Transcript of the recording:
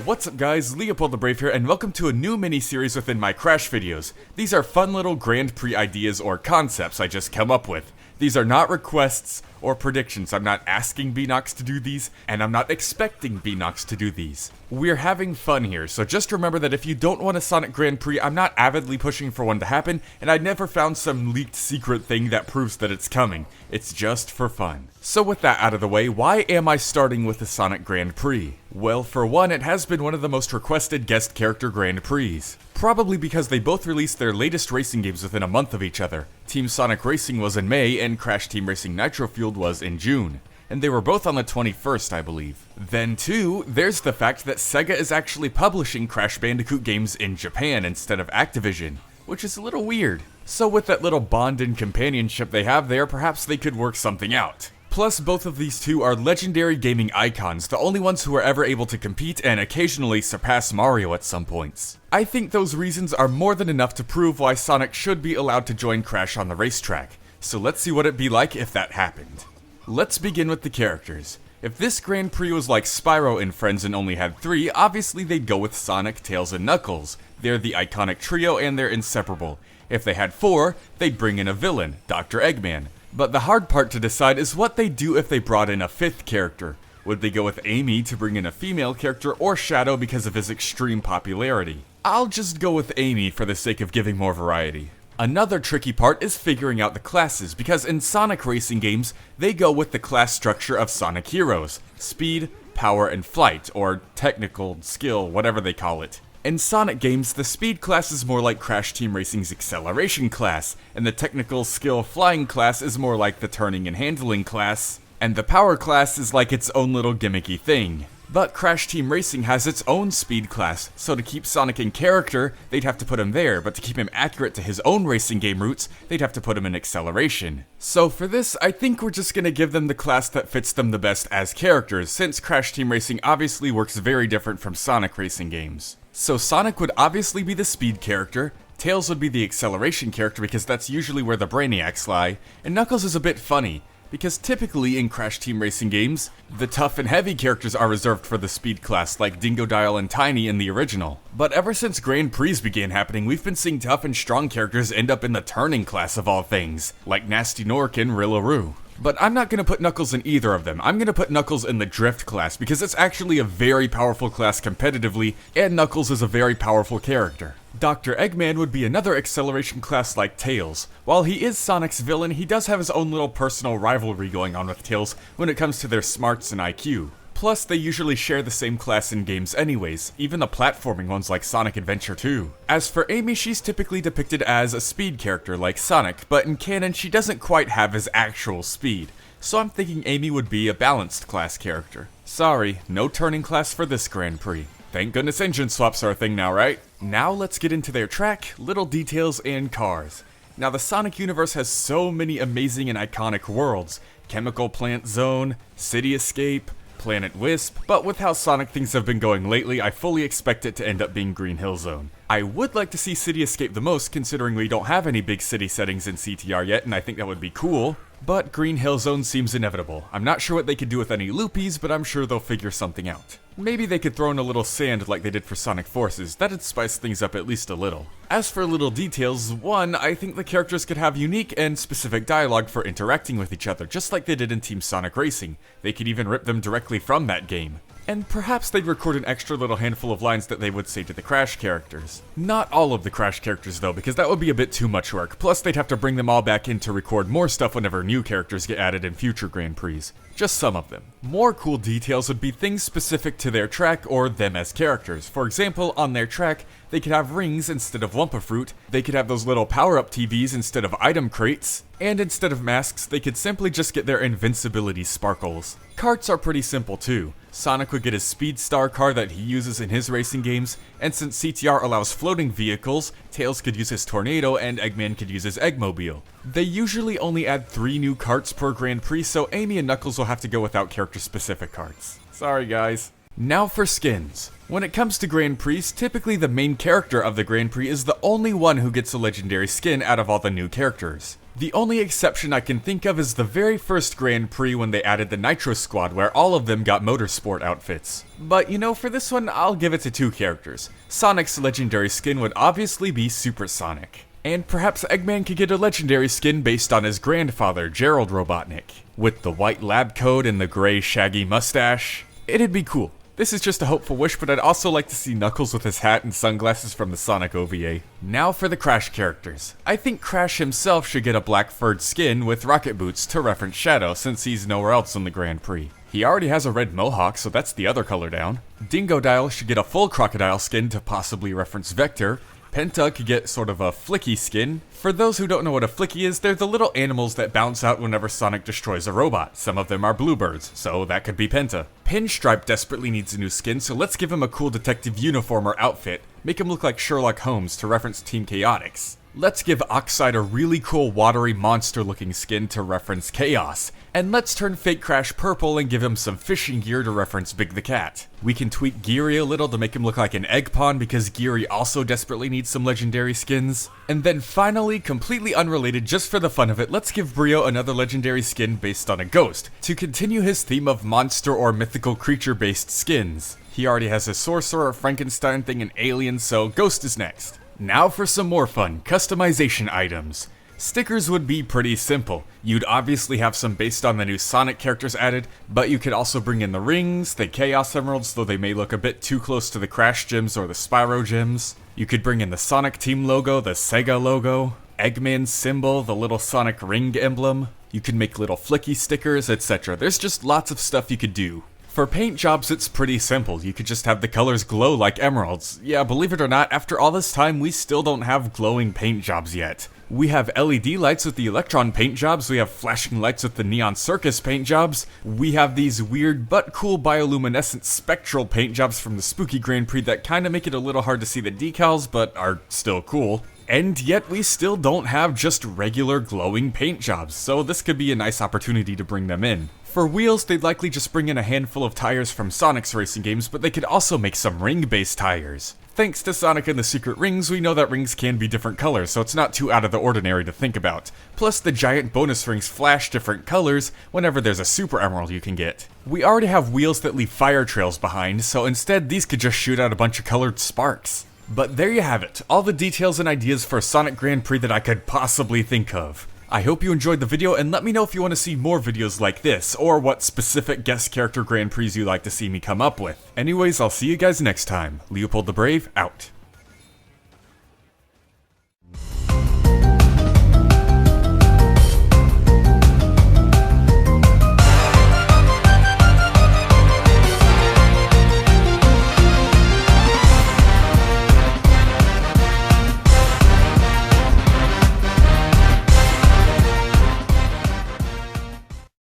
What's up guys, LeopoldTheBrave here, and welcome to a new mini-series within my Crash videos. These are fun little Grand Prix ideas or concepts I just come up with. These are not requests or predictions. I'm not asking Beanox to do these, and I'm not expecting Beanox to do these. We're having fun here, so just remember that if you don't want a Sonic Grand Prix, I'm not avidly pushing for one to happen, and I never found some leaked secret thing that proves that it's coming. It's just for fun. So with that out of the way, why am I starting with the Sonic Grand Prix? Well, for one, it has been one of the most requested guest character Grand Prix. Probably because they both released their latest racing games within a month of each other. Team Sonic Racing was in May, and Crash Team Racing Nitro-Fueled was in June. And they were both on the 21st, I believe. Then too, there's the fact that Sega is actually publishing Crash Bandicoot games in Japan instead of Activision, which is a little weird. So with that little bond and companionship they have there, perhaps they could work something out. Plus, both of these two are legendary gaming icons, the only ones who are ever able to compete and occasionally surpass Mario at some points. I think those reasons are more than enough to prove why Sonic should be allowed to join Crash on the racetrack. So let's see what it'd be like if that happened. Let's begin with the characters. If this Grand Prix was like Spyro in Friends and only had 3, obviously they'd go with Sonic, Tails, and Knuckles. They're the iconic trio and they're inseparable. If they had 4, they'd bring in a villain, Dr. Eggman. But the hard part to decide is what they'd do if they brought in a 5th character. Would they go with Amy to bring in a female character or Shadow because of his extreme popularity? I'll just go with Amy for the sake of giving more variety. Another tricky part is figuring out the classes, because in Sonic racing games, they go with the class structure of Sonic heroes: speed, power, and flight, or technical skill, whatever they call it. In Sonic games, the speed class is more like Crash Team Racing's acceleration class, and the technical skill flying class is more like the turning and handling class, and the power class is like its own little gimmicky thing. But Crash Team Racing has its own speed class, so to keep Sonic in character, they'd have to put him there, but to keep him accurate to his own racing game roots, they'd have to put him in acceleration. So for this, I think we're just gonna give them the class that fits them the best as characters, since Crash Team Racing obviously works very different from Sonic racing games. So Sonic would obviously be the speed character, Tails would be the acceleration character because that's usually where the Brainiacs lie, and Knuckles is a bit funny, because typically in Crash Team Racing games, the tough and heavy characters are reserved for the speed class, like Dingodile and Tiny in the original. But ever since Grand Prix began happening, we've been seeing tough and strong characters end up in the turning class of all things, like Nasty Nork and Rillaroo. But I'm not going to put Knuckles in either of them. I'm going to put Knuckles in the Drift class, because it's actually a very powerful class competitively, and Knuckles is a very powerful character. Dr. Eggman would be another acceleration class like Tails. While he is Sonic's villain, he does have his own little personal rivalry going on with Tails when it comes to their smarts and IQ. Plus, they usually share the same class in games anyways, even the platforming ones like Sonic Adventure 2. As for Amy, she's typically depicted as a speed character like Sonic, but in canon she doesn't quite have his actual speed, so I'm thinking Amy would be a balanced class character. Sorry, no turning class for this Grand Prix. Thank goodness engine swaps are a thing now, right? Now let's get into their track, little details, and cars. Now the Sonic universe has so many amazing and iconic worlds: Chemical Plant Zone, City Escape, Planet Wisp, but with how Sonic things have been going lately, I fully expect it to end up being Green Hill Zone. I would like to see City Escape the most, considering we don't have any big city settings in CTR yet, and I think that would be cool. But Green Hill Zone seems inevitable. I'm not sure what they could do with any loopies, but I'm sure they'll figure something out. Maybe they could throw in a little sand like they did for Sonic Forces. That'd spice things up at least a little. As for little details, one, I think the characters could have unique and specific dialogue for interacting with each other, just like they did in Team Sonic Racing. They could even rip them directly from that game. And perhaps they'd record an extra little handful of lines that they would say to the Crash characters. Not all of the Crash characters though, because that would be a bit too much work, plus they'd have to bring them all back in to record more stuff whenever new characters get added in future Grand Prix. Just some of them. More cool details would be things specific to their track or them as characters. For example, on their track, they could have rings instead of Wumpa Fruit, they could have those little power-up TVs instead of item crates, and instead of masks, they could simply just get their invincibility sparkles. Karts are pretty simple too. Sonic would get his Speed Star car that he uses in his racing games, and since CTR allows floating vehicles, Tails could use his Tornado and Eggman could use his Eggmobile. They usually only add 3 new karts per Grand Prix, so Amy and Knuckles will have to go without character-specific karts. Sorry guys. Now for skins. When it comes to Grand Prix, typically the main character of the Grand Prix is the only one who gets a legendary skin out of all the new characters. The only exception I can think of is the very first Grand Prix when they added the Nitro Squad, where all of them got motorsport outfits. But you know, for this one, I'll give it to 2 characters. Sonic's legendary skin would obviously be Super Sonic. And perhaps Eggman could get a legendary skin based on his grandfather, Gerald Robotnik. With the white lab coat and the gray shaggy mustache, it'd be cool. This is just a hopeful wish, but I'd also like to see Knuckles with his hat and sunglasses from the Sonic OVA. Now for the Crash characters. I think Crash himself should get a black furred skin with rocket boots to reference Shadow, since he's nowhere else in the Grand Prix. He already has a red mohawk, so that's the other color down. Dingodile should get a full crocodile skin to possibly reference Vector. Penta could get sort of a flicky skin. For those who don't know what a flicky is, they're the little animals that bounce out whenever Sonic destroys a robot. Some of them are bluebirds, so that could be Penta. Pinstripe desperately needs a new skin, so let's give him a cool detective uniform or outfit. Make him look like Sherlock Holmes to reference Team Chaotix. Let's give Oxide a really cool watery monster looking skin to reference Chaos. And let's turn Fake Crash purple and give him some fishing gear to reference Big the Cat. We can tweak Geary a little to make him look like an egg pond because Geary also desperately needs some legendary skins. And then finally, completely unrelated just for the fun of it, let's give Brio another legendary skin based on a ghost, to continue his theme of monster or mythical creature based skins. He already has a sorcerer, a Frankenstein thing, and alien, so Ghost is next. Now for some more fun, customization items. Stickers would be pretty simple. You'd obviously have some based on the new Sonic characters added, but you could also bring in the rings, the Chaos Emeralds, though they may look a bit too close to the Crash gems or the Spyro gems. You could bring in the Sonic Team logo, the Sega logo, Eggman's symbol, the little Sonic ring emblem. You could make little flicky stickers, etc. There's just lots of stuff you could do. For paint jobs, it's pretty simple. You could just have the colors glow like emeralds. Yeah, believe it or not, after all this time, we still don't have glowing paint jobs yet. We have LED lights with the Electron paint jobs, we have flashing lights with the Neon Circus paint jobs, we have these weird but cool bioluminescent spectral paint jobs from the Spooky Grand Prix that kinda make it a little hard to see the decals, but are still cool. And yet we still don't have just regular glowing paint jobs, so this could be a nice opportunity to bring them in. For wheels, they'd likely just bring in a handful of tires from Sonic's racing games, but they could also make some ring-based tires. Thanks to Sonic and the Secret Rings, we know that rings can be different colors, so it's not too out of the ordinary to think about. Plus, the giant bonus rings flash different colors whenever there's a Super Emerald you can get. We already have wheels that leave fire trails behind, so instead these could just shoot out a bunch of colored sparks. But there you have it, all the details and ideas for Sonic Grand Prix that I could possibly think of. I hope you enjoyed the video, and let me know if you want to see more videos like this, or what specific guest character Grand Prix you'd like to see me come up with. Anyways, I'll see you guys next time. LeopoldTheBrave, out.